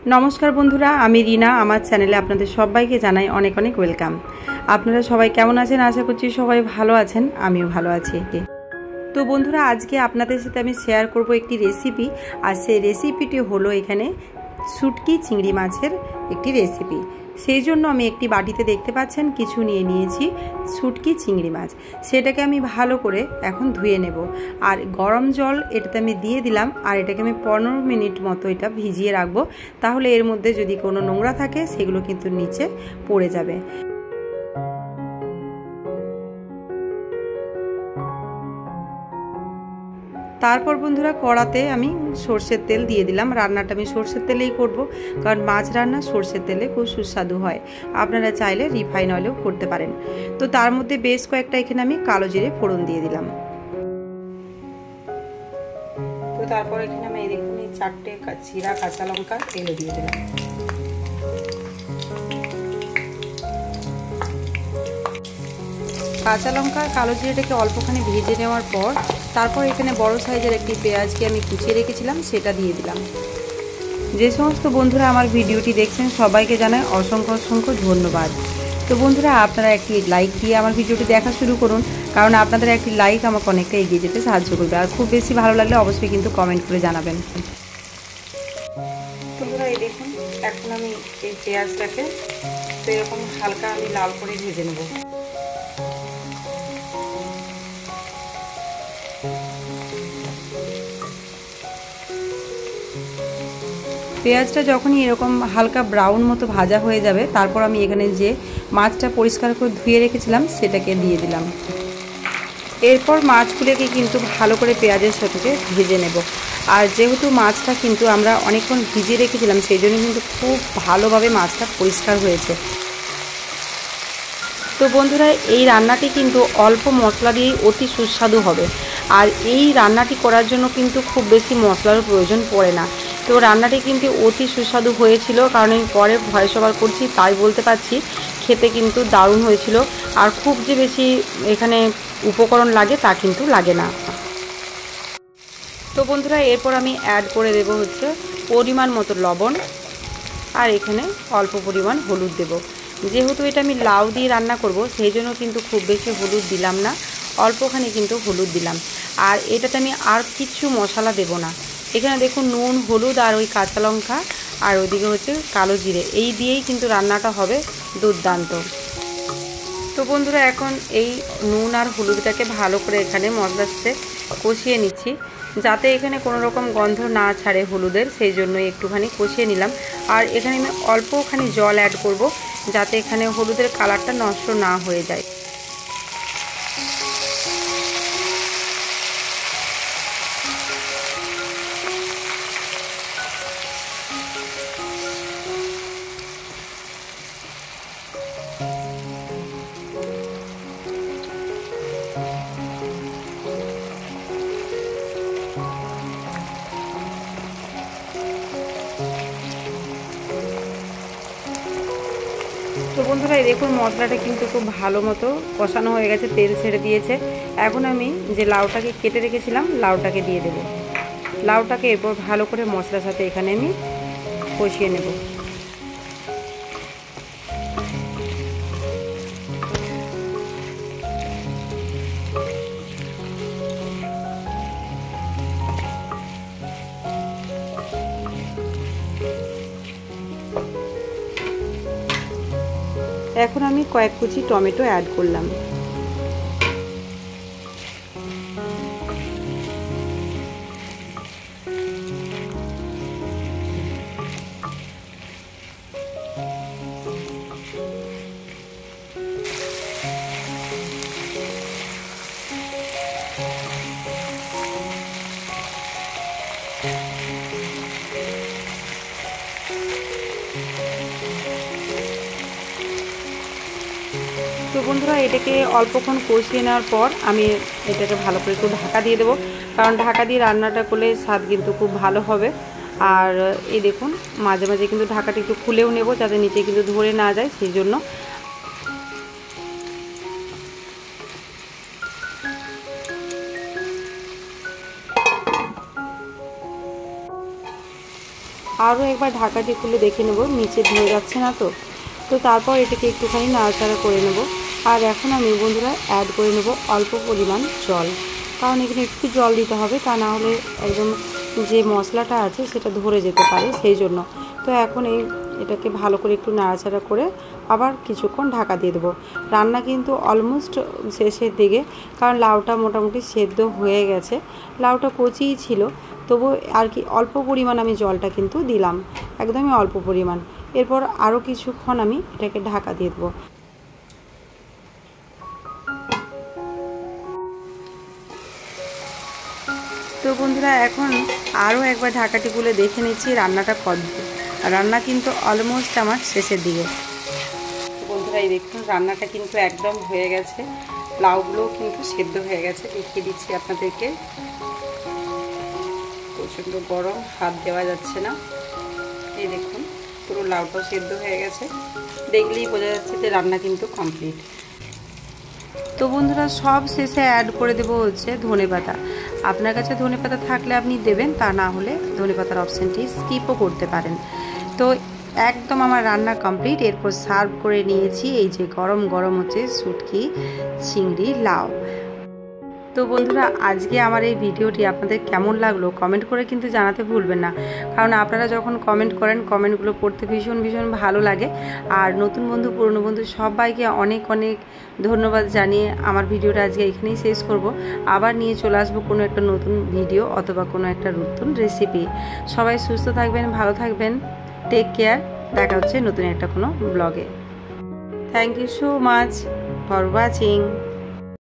नमस्कार बंधुरा आमी रीना आमार चैनेले आपनादेर सबाइके जानाई अनेक अनेक वेलकाम। आपनारा सबाई केमन आछेन? आशा करछि सबाई भालो आछेन, आमिओ भालो आछि। तो बंधुरा आज के आपनादेर साथे आमी शेयर करब एकटी रेसिपि। आर सेई रेसिपिटी हलो एखाने शुटकी चिंगड़ी माछेर एकटी रेसिपि। সেই জন্য আমি একটি বাটিতে দেখতে পাচ্ছেন কিছু নিয়ে নিয়েছি শুটকি চিংড়ি মাছ। সেটাকে আমি ভালো করে এখন ধুয়ে নেব। আর গরম জল এটাতে আমি দিয়ে দিলাম আর এটাকে আমি 15 মিনিট মতো এটা ভিজিয়ে রাখবো। তাহলে এর মধ্যে যদি কোনো নোংরা থাকে সেগুলো কিন্তু নিচে পড়ে যাবে। তারপর বন্ধুরা কড়াতে আমি সরষের তেল দিয়ে দিলাম। রান্নাটা আমি সরষের তেলেই করব, কারণ মাছ রান্না সরষের তেলে খুব সুস্বাদু হয়। আপনারা চাইলে রিফাইন অয়েলেও করতে পারেন। তো তার মধ্যে বেশ কয়েকটা এখানে আমি কালো জিরে ফোড়ন দিয়ে দিলাম। তো তারপর এখানে আমি দেখুন এই 4টে চিরা কাঁচা লঙ্কা তেলে দিয়ে দিলাম। কাঁচা লঙ্কা কালো জিরেটাকে অল্পখানি ভেজে নেওয়ার পর তারপর এখানে বড় সাইজের একটি পেঁয়াজকে আমি কুচিয়ে রেখেছিলাম সেটা দিয়ে দিলাম। যে সমস্ত বন্ধুরা আমার ভিডিওটি দেখছেন সবাইকে জানাই অসংখ্য অসংখ্য ধন্যবাদ। তো বন্ধুরা আপনারা একটি লাইক দিয়ে আমার ভিডিওটি দেখা শুরু করুন, কারণ আপনাদের একটি লাইক আমাকে অনেকটা এগিয়ে যেতে সাহায্য করবে। আর খুব বেশি ভালো লাগলে অবশ্যই কিন্তু কমেন্ট করে জানাবেন। বন্ধুরা এই দেখুন এখন আমি এই পেঁয়াজটাকে তো এরকম হালকা আমি লাল করে ভেজে নেব। পেঁয়াজটা যখনই এরকম হালকা ব্রাউন মতো ভাজা হয়ে যাবে তারপর আমি এখানে যে মাছটা পরিষ্কার করে ধুয়ে রেখেছিলাম সেটাকে দিয়ে দিলাম। এরপর মাছগুলোকে কিন্তু ভালো করে পেঁয়াজের সাথে ভেজে নেব। আর যেহেতু মাছটা কিন্তু আমরা অনেকক্ষণ ভিজিয়ে রেখেছিলাম সেই জন্য কিন্তু খুব ভালোভাবে মাছটা পরিষ্কার হয়েছে। তো বন্ধুরা এই রান্নাটি কিন্তু অল্প মশলা দিয়েই অতি সুস্বাদু হবে। আর এই রান্নাটি করার জন্য কিন্তু খুব বেশি মশলার প্রয়োজন পড়ে না। তো রান্নাটি কিন্তু অতি সুস্বাদু হয়েছিল, কারণ আমি পরে ভয়েস ওভার করছি তাই বলতে পারছি খেতে কিন্তু দারুণ হয়েছিল। আর খুব যে বেশি এখানে উপকরণ লাগে তা কিন্তু লাগে না। তো বন্ধুরা এরপর আমি অ্যাড করে দেব হচ্ছে পরিমাণ মতো লবণ, আর এখানে অল্প পরিমাণ হলুদ দেব। যেহেতু এটা আমি লাউ দিয়ে রান্না করব সেই জন্য কিন্তু খুব বেশি হলুদ দিলাম না, অল্পখানি কিন্তু হলুদ দিলাম। আর এটাতে আমি আর কিছু মশলা দেব না। এখানে দেখুন নুন হলুদ আর ওই কাঁচা লঙ্কা আর ওইদিকে হচ্ছে কালো জিরে, এই দিয়েই কিন্তু রান্নাটা হবে দুর্দান্ত। তো বন্ধুরা এখন এই নুন আর হলুদটাকে ভালো করে এখানে মশলার সাথে কষিয়ে নিচ্ছি, যাতে এখানে কোনো রকম গন্ধ না ছাড়ে হলুদের, সেই জন্য একটুখানি কষিয়ে নিলাম। আর এখানে আমি অল্পখানি জল অ্যাড করব, যাতে এখানে হলুদের কালারটা নষ্ট না হয়ে যায়। তো বন্ধুরা এই দেখুন মশলাটা কিন্তু খুব ভালো মতো কষানো হয়ে গেছে, তেল ছেড়ে দিয়েছে। এখন আমি যে লাউটাকে কেটে রেখেছিলাম লাউটাকে দিয়ে দেব। লাউটাকে এরপর ভালো করে মশলার সাথে এখানে আমি কষিয়ে নেব। এখন আমি কয়েক কুচি টমেটো অ্যাড করলাম। তো বন্ধুরা এটাকে অল্পক্ষণ কষিয়ে নেওয়ার পর আমি এটাকে ভালো করে একটু ঢাকা দিয়ে দেবো, কারণ ঢাকা দিয়ে রান্নাটা করলে স্বাদ কিন্তু খুব ভালো হবে। আর এই দেখুন মাঝে মাঝে কিন্তু ঢাকাটা একটু খুলেও নেব, যাতে নিচে কিন্তু ধরে না যায়, সেই জন্য। আরও একবার ঢাকাটি খুলে দেখে নেব নিচে ধরে যাচ্ছে না তো। তো তারপর এটাকে একটুখানি নাড়াচাড়া করে নেব। আর এখন আমি বন্ধুরা অ্যাড করে নেব অল্প পরিমাণ জল, কারণ এখানে একটু জল দিতে হবে, তা না হলে একদম যে মশলাটা আছে সেটা ধরে যেতে পারে, সেই জন্য। তো এখন এটাকে ভালো করে একটু নাড়াচাড়া করে আবার কিছুক্ষণ ঢাকা দিয়ে দেবো। রান্না কিন্তু অলমোস্ট শেষের দিকে, কারণ লাউটা মোটামুটি সেদ্ধ হয়ে গেছে। লাউটা কচিই ছিল, তবু আর কি অল্প পরিমাণ আমি জলটা কিন্তু দিলাম, একদমই অল্প পরিমাণ। এরপর আরও কিছুক্ষণ আমি এটাকে ঢাকা দিয়ে দেবো। তো বন্ধুরা এখন আরও একবার ঢাকাটি খুলে দেখে নিচ্ছি রান্নাটা কতদূর। রান্না কিন্তু অলমোস্ট আমার শেষের দিকে। বন্ধুরা এই দেখুন রান্নাটা কিন্তু একদম হয়ে গেছে, লাউগুলোও কিন্তু সেদ্ধ হয়ে গেছে। দেখিয়ে দিচ্ছি আপনাদেরকে, প্রচণ্ড গরম, হাত দেওয়া যাচ্ছে না। এই দেখুন পুরো লাউটাও সেদ্ধ হয়ে গেছে, দেখলেই বোঝা যাচ্ছে যে রান্না কিন্তু কমপ্লিট। তো বন্ধুরা সব শেষে অ্যাড করে দেবো হচ্ছে ধনেপাতা। আপনার কাছে ধনেপাতা থাকলে আপনি দেবেন, তা না হলে ধনেপাতার অপশানটি স্কিপও করতে পারেন। তো একদম আমার রান্না কমপ্লিট। এরপর সার্ভ করে নিয়েছি এই যে গরম গরম হচ্ছে শুটকি চিংড়ি লাউ। তো বন্ধুরা আজকে আমার এই ভিডিওটি আপনাদের কেমন লাগলো কমেন্ট করে কিন্তু জানাতে ভুলবেন না, কারণ আপনারা যখন কমেন্ট করেন কমেন্টগুলো পড়তে ভীষণ ভীষণ ভালো লাগে। আর নতুন বন্ধু পুরনো বন্ধু সবাইকে অনেক অনেক ধন্যবাদ জানিয়ে আমার ভিডিওটা আজকে এখানেই শেষ করব। আবার নিয়ে চলে আসবো কোনো একটা নতুন ভিডিও অথবা কোনো একটা নতুন রেসিপি। সবাই সুস্থ থাকবেন, ভালো থাকবেন, টেক কেয়ার। দেখা হচ্ছে নতুন একটা কোনো ব্লগে। Thank you so much for watching.